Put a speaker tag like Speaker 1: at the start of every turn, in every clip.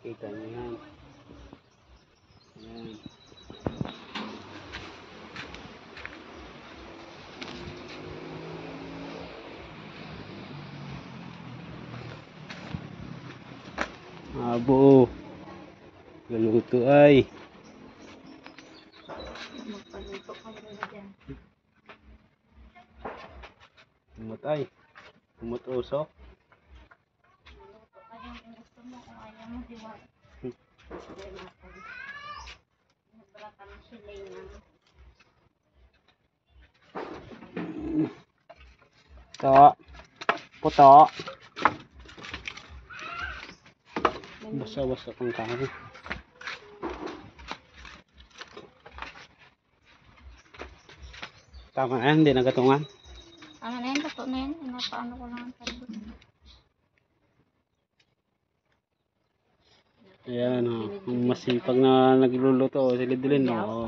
Speaker 1: Kita niyo yan. Yan. Abo. Galuto ay.
Speaker 2: Magpaluto ka muna dyan.
Speaker 1: Tumatay. Tumutusok.
Speaker 2: Maluto ka yung gusto mo. Kung ayaw mo, diwa. Nabrata ng silay na.
Speaker 1: Ito. Puto. Basa-basa kang kahoy. Tama na yan, hindi nagatungan.
Speaker 2: Ano na yun? Tato na yun. Napaano ko lang ang talbos.
Speaker 1: Ayan o. Masipag na nagluluto. Silid-dilin o.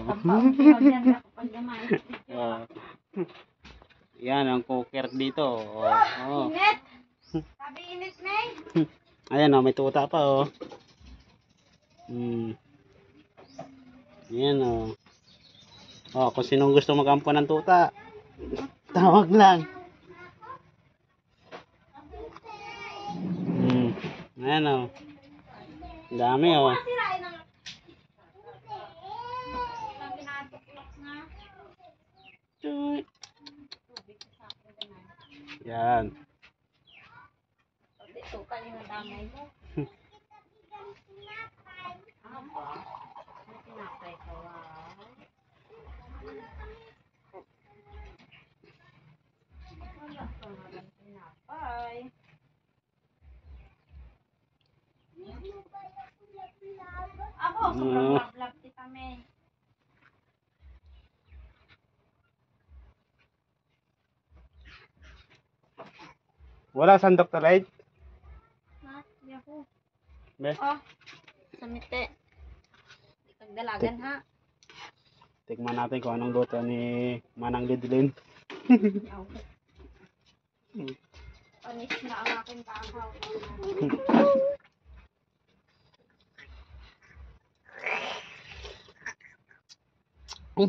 Speaker 1: Yan ang cooker dito. Oh.
Speaker 2: Init! Sabi init, May!
Speaker 1: Ayan o, may tuta pa o. Ayan o. Oh, kung sinong gusto mag-ampo ng tuta, tawag lang. Ayan o. Ang dami o. Yan.
Speaker 2: Dito ka yung nadamay mo. Tinapay ka, wow. Wala ka nga lang tinapay. Ako, sobrang love kita, May.
Speaker 1: Wala saan Dr. Light?
Speaker 2: Yahu.
Speaker 1: Be?
Speaker 2: Oh, samite. Dalagan ha.
Speaker 1: Tikman natin kung anong luto ni Manang Lidlin.
Speaker 2: Panis na ang aking kahaw.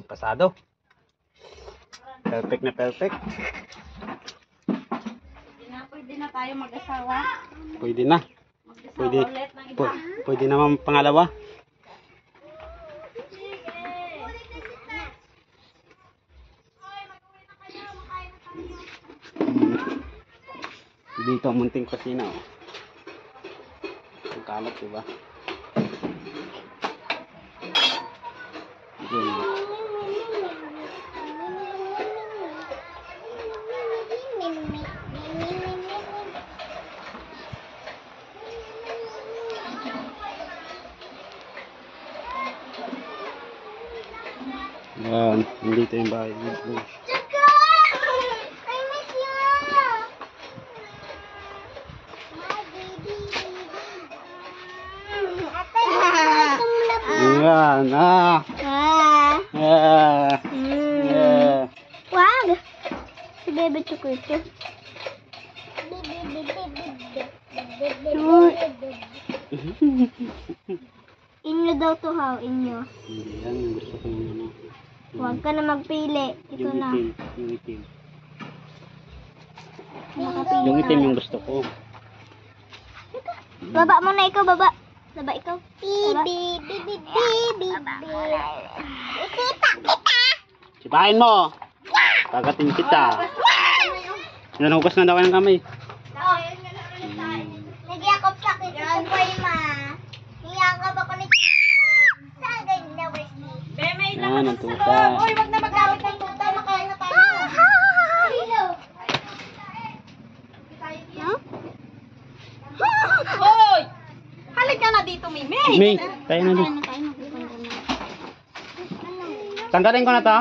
Speaker 1: Pasado. Perfect na perfect.
Speaker 2: Pwede na tayo mag-asawa.
Speaker 1: Pwede na.
Speaker 2: Mag-asawa
Speaker 1: Pwede.
Speaker 2: ulit ng iba.
Speaker 1: Pwede naman pangalawa. Dito munting kusina oh. Ang kalat diba? Yan, nandito yung bahay. Yan,
Speaker 2: Wag! Si Bebe Chocolate. Inyo daw to ha, inyo.
Speaker 1: Yan, gusto ko yung ano.
Speaker 2: Huwag ka na magpili. Ito
Speaker 1: Yung
Speaker 2: na.
Speaker 1: itim, yung itim.
Speaker 2: Nakapili
Speaker 1: Yung itim
Speaker 2: na.
Speaker 1: yung gusto ko.
Speaker 2: Baba mo na ikaw, baba. Baba ikaw. Bibi, bibi, bibi. Isita kita.
Speaker 1: Sipahin mo! Kagatin kita. Yan, hugas na daw ng kamay.
Speaker 2: Nagyakap sa akin sa kumpay, ma. Niyakap ako ni Sagay na Wesley.
Speaker 1: Yan, ang tuta.
Speaker 2: Uy, wag na maggamit ng tuta. Makain na tayo. Hoy! Halik ka na dito, Mimi.
Speaker 1: May, tayo na doon. Tanggalin ko na to.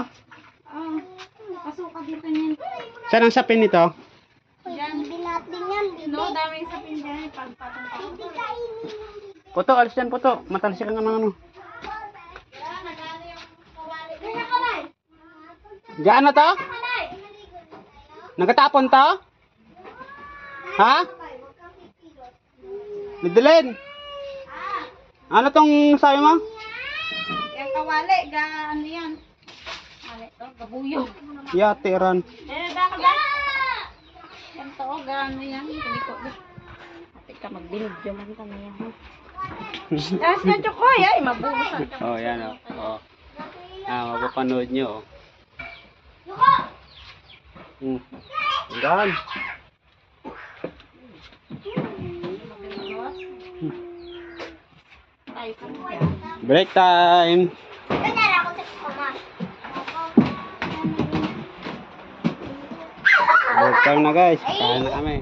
Speaker 2: Pasuka dito niyan.
Speaker 1: Saan ang sapin nito?
Speaker 2: Diyan. Binating yan. No, daming sapin dyan. Pagpatong pa.
Speaker 1: Puto, alis yan puto. Matalsik ka nga ng ano. Diyan na to? Nagkatapon to? Ha? Midilin. Ano tong sabi mo?
Speaker 3: Yung kawali, ano yan? Kawali to, gabuyo.
Speaker 1: Yate ran.
Speaker 3: Baka ba? Yan to, ano yan? Kaliko ba? Ate ka, magbilidyo man kami yan. Tapos na chokoy, ay, mabuhusan.
Speaker 1: Oh, yan oh. Oh. Mapapanood nyo oh. Yan.
Speaker 3: Tayo ka mo.
Speaker 1: Break time.
Speaker 2: Kanyara ako sa mama.
Speaker 1: Break time na guys. Kain na kami.